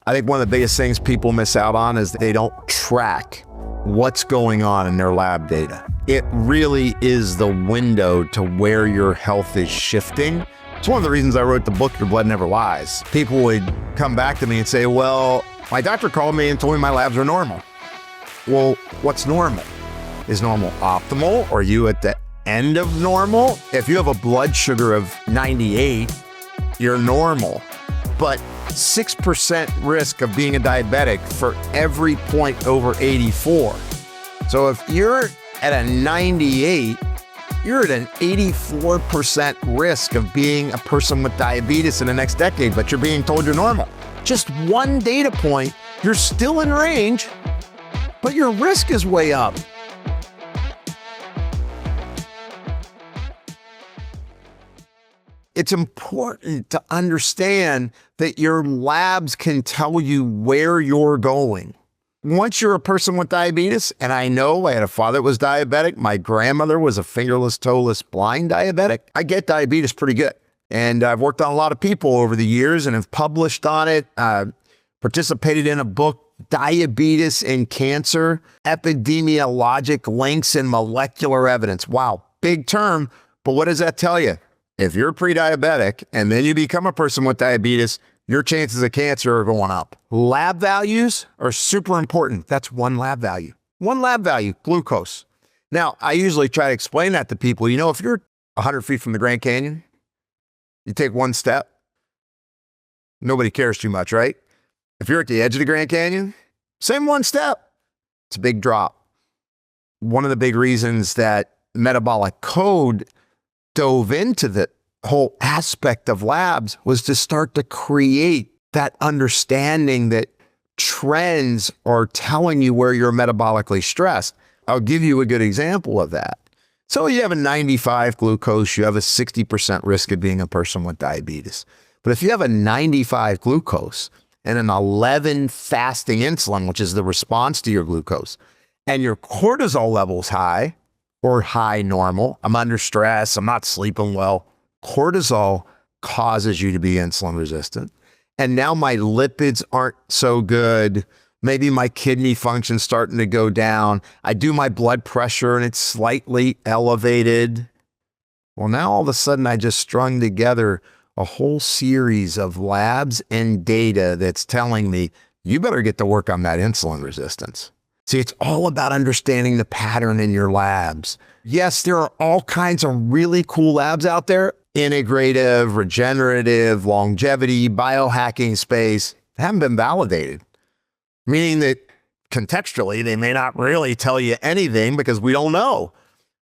I think one of the biggest things people miss out on is they don't track what's going on in their lab data. It really is the window to where your health is shifting. It's one of the reasons I wrote the book, Your Blood Never Lies. People would come back to me and say, well, my doctor called me and told me my labs are normal. Well, what's normal? Is normal optimal? Are you at the end of normal? If you have a blood sugar of 98, you're normal. But 6% risk of being a diabetic for every point over 84. So if you're at a 98, you're at an 84% risk of being a person with diabetes in the next decade, but you're being told you're normal. Just one data point, you're still in range, but your risk is way up. It's important to understand that your labs can tell you where you're going. Once you're a person with diabetes, and I know I had a father that was diabetic, my grandmother was a fingerless, toeless, blind diabetic, I get diabetes pretty good. And I've worked on a lot of people over the years and have published on it, participated in a book, Diabetes and Cancer, Epidemiologic Links and Molecular Evidence. Wow, big term, but what does that tell you? If you're pre-diabetic and then you become a person with diabetes, your chances of cancer are going up. Lab values are super important. That's one lab value. One lab value, glucose. Now, I usually try to explain that to people. You know, if you're 100 feet from the Grand Canyon, you take one step, nobody cares too much, right? If you're at the edge of the Grand Canyon, same one step, it's a big drop. One of the big reasons that Metabolic Code dove into the whole aspect of labs was to start to create that understanding that trends are telling you where you're metabolically stressed. I'll give you a good example of that. So you have a 95 glucose, you have a 60% risk of being a person with diabetes. But if you have a 95 glucose and an 11 fasting insulin, which is the response to your glucose, and your cortisol level's high, or high normal, I'm under stress, I'm not sleeping well. Cortisol causes you to be insulin resistant. And now my lipids aren't so good. Maybe my kidney function's starting to go down. I do my blood pressure and it's slightly elevated. Well, now all of a sudden I just strung together a whole series of labs and data that's telling me, you better get to work on that insulin resistance. See, it's all about understanding the pattern in your labs. Yes, there are all kinds of really cool labs out there, integrative, regenerative, longevity, biohacking space, they haven't been validated. Meaning that contextually, they may not really tell you anything because we don't know.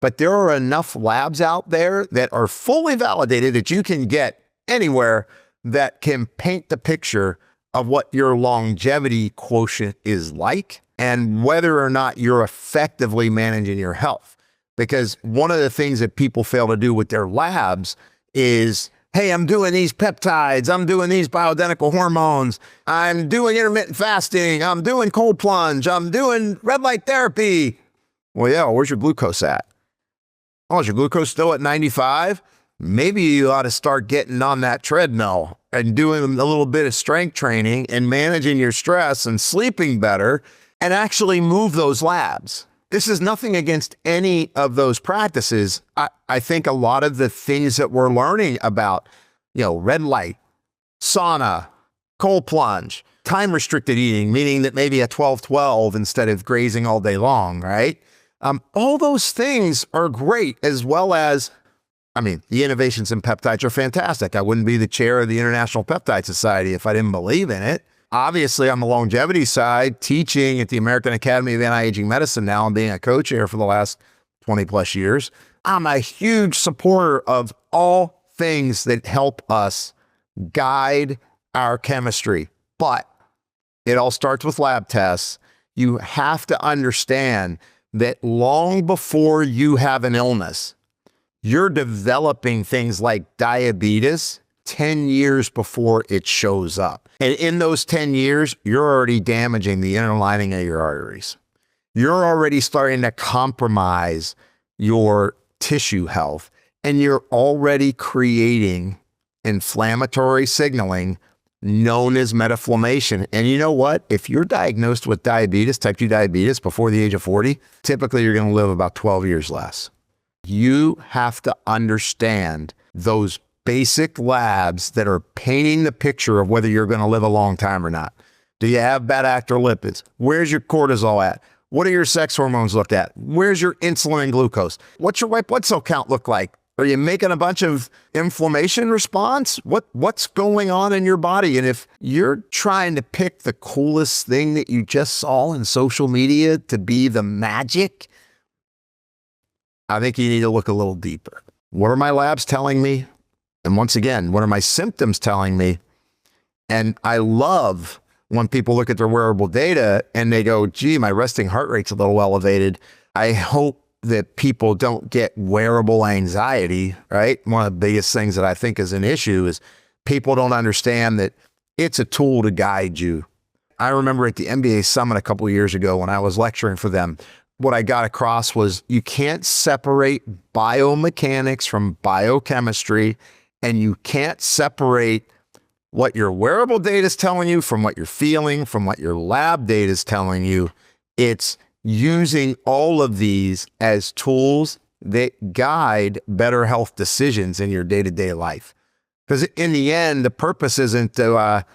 But there are enough labs out there that are fully validated that you can get anywhere that can paint the picture of what your longevity quotient is like and whether or not you're effectively managing your health. Because one of the things that people fail to do with their labs is, hey, I'm doing these peptides, I'm doing these bioidentical hormones, I'm doing intermittent fasting, I'm doing cold plunge, I'm doing red light therapy. Well, yeah, where's your glucose at? Oh, is your glucose still at 95? Maybe you ought to start getting on that treadmill and doing a little bit of strength training and managing your stress and sleeping better and actually move those labs. This is nothing against any of those practices. I think a lot of the things that we're learning about, red light, sauna, cold plunge, time restricted eating, meaning that maybe a 12-12 instead of grazing all day long, right? All those things are great, as well as, the innovations in peptides are fantastic. I wouldn't be the chair of the International Peptide Society if I didn't believe in it. Obviously, on the longevity side, teaching at the American Academy of Anti-Aging Medicine now and being a co-chair for the last 20 plus years, I'm a huge supporter of all things that help us guide our chemistry. But it all starts with lab tests. You have to understand that long before you have an illness, you're developing things like diabetes 10 years before it shows up. And in those 10 years, you're already damaging the inner lining of your arteries. You're already starting to compromise your tissue health, and you're already creating inflammatory signaling known as metaflammation. And you know what? If you're diagnosed with diabetes, type 2 diabetes, before the age of 40, typically you're going to live about 12 years less. You have to understand those basic labs that are painting the picture of whether you're going to live a long time or not. Do you have bad actor lipids? Where's your cortisol at? What are your sex hormones looked at? Where's your insulin and glucose? What's your white blood cell count look like? Are you making a bunch of inflammation response? What's going on in your body? And if you're trying to pick the coolest thing that you just saw in social media to be the magic, I think you need to look a little deeper. What are my labs telling me? And once again, what are my symptoms telling me? And I love when people look at their wearable data and they go, gee, my resting heart rate's a little elevated. I hope that people don't get wearable anxiety, right? One of the biggest things that I think is an issue is people don't understand that it's a tool to guide you. I remember at the MBA Summit a couple of years ago when I was lecturing for them, what I got across was you can't separate biomechanics from biochemistry, and you can't separate what your wearable data is telling you from what you're feeling, from what your lab data is telling you. It's using all of these as tools that guide better health decisions in your day-to-day life. Because in the end, the purpose isn't to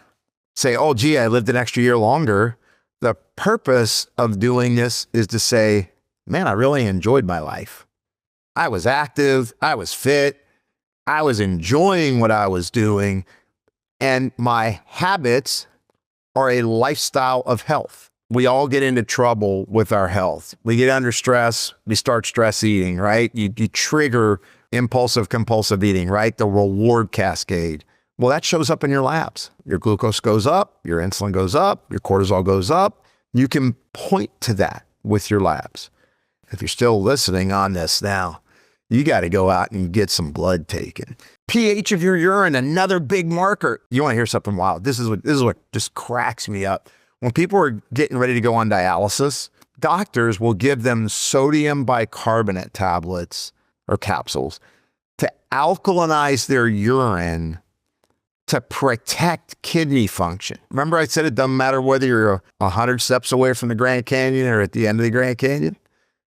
say, oh, gee, I lived an extra year longer. The purpose of doing this is to say, man, I really enjoyed my life. I was active, I was fit, I was enjoying what I was doing, and my habits are a lifestyle of health. We all get into trouble with our health. We get under stress, we start stress eating, right? You trigger impulsive compulsive eating, right? The reward cascade. Well, that shows up in your labs. Your glucose goes up, your insulin goes up, your cortisol goes up. You can point to that with your labs. If you're still listening on this now, you got to go out and get some blood taken. pH of your urine, another big marker. You want to hear something wild? This is what just cracks me up. When people are getting ready to go on dialysis, doctors will give them sodium bicarbonate tablets or capsules to alkalinize their urine to protect kidney function. Remember I said it doesn't matter whether you're 100 steps away from the Grand Canyon or at the end of the Grand Canyon?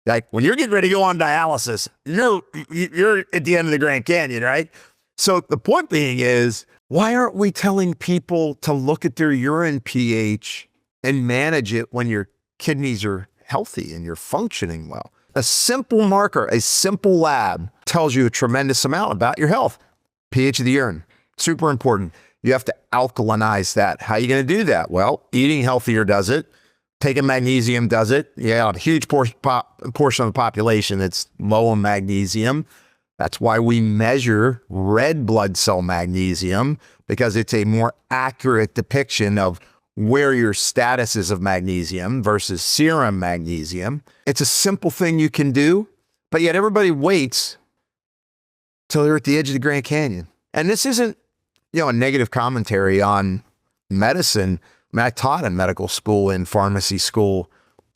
Like when you're getting ready to go on dialysis, you're at the end of the Grand Canyon, right? So the point being is, why aren't we telling people to look at their urine pH and manage it when your kidneys are healthy and you're functioning well? A simple marker, a simple lab tells you a tremendous amount about your health. pH of the urine, super important. You have to alkalinize that. How are you going to do that? Well, eating healthier does it. Taking magnesium does it. Yeah, a huge portion of the population that's low in magnesium. That's why we measure red blood cell magnesium, because it's a more accurate depiction of where your status is of magnesium versus serum magnesium. It's a simple thing you can do, but yet everybody waits till they're at the edge of the Grand Canyon. And this isn't, a negative commentary on medicine. I mean, I taught in medical school and pharmacy school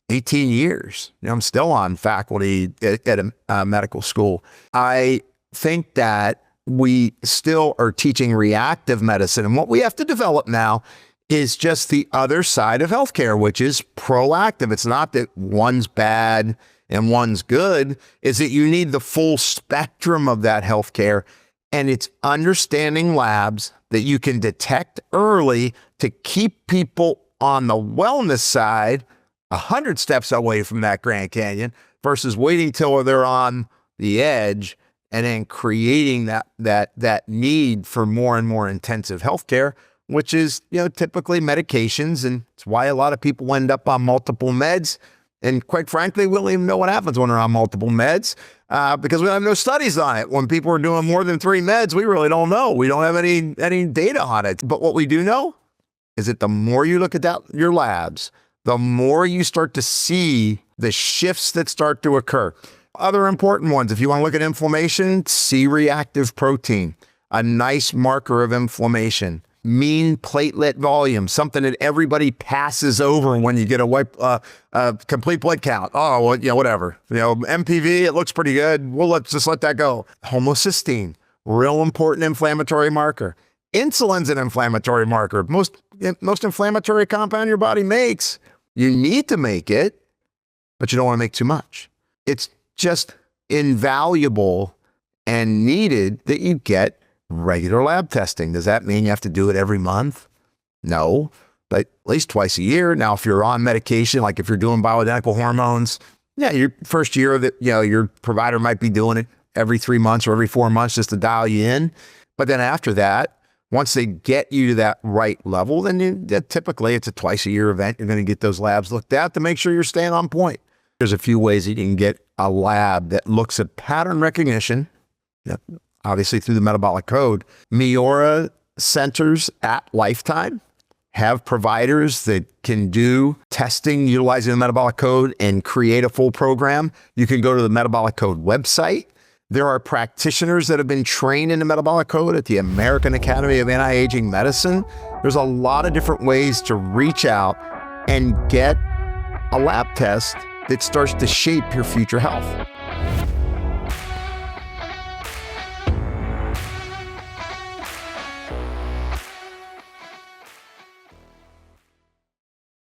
18 years. I'm still on faculty at a medical school. I think that we still are teaching reactive medicine. And what we have to develop now is just the other side of healthcare, which is proactive. It's not that one's bad and one's good. Is that you need the full spectrum of that healthcare. And it's understanding labs that you can detect early to keep people on the wellness side 100 steps away from that Grand Canyon versus waiting till they're on the edge and then creating that need for more and more intensive healthcare, which is, typically medications. And it's why a lot of people end up on multiple meds. And quite frankly, we don't even know what happens when they're on multiple meds because we have no studies on it. When people are doing more than 3 meds, we really don't know. We don't have any data on it. But what we do know is that the more you look at your labs, the more you start to see the shifts that start to occur. Other important ones, if you want to look at inflammation, see reactive protein, a nice marker of inflammation. Mean platelet volume, something that everybody passes over when you get a complete blood count. Oh, well, whatever. MPV, it looks pretty good. Well, let's just let that go. Homocysteine, real important inflammatory marker. Insulin's an inflammatory marker. Most inflammatory compound your body makes. You need to make it, but you don't want to make too much. It's just invaluable and needed that you get regular lab testing. Does that mean you have to do it every month? No, but at least twice a year. Now, if you're on medication, like if you're doing bioidentical hormones, yeah, your first year that, your provider might be doing it every 3 months or every 4 months just to dial you in. But then after that, once they get you to that right level, then typically it's a twice a year event. You're going to get those labs looked at to make sure you're staying on point. There's a few ways that you can get a lab that looks at pattern recognition, obviously through the metabolic code. Miura centers at Lifetime have providers that can do testing utilizing the metabolic code and create a full program. You can go to the metabolic code website. There are practitioners that have been trained in the metabolic code at the American Academy of Anti-Aging Medicine. There's a lot of different ways to reach out and get a lab test that starts to shape your future health.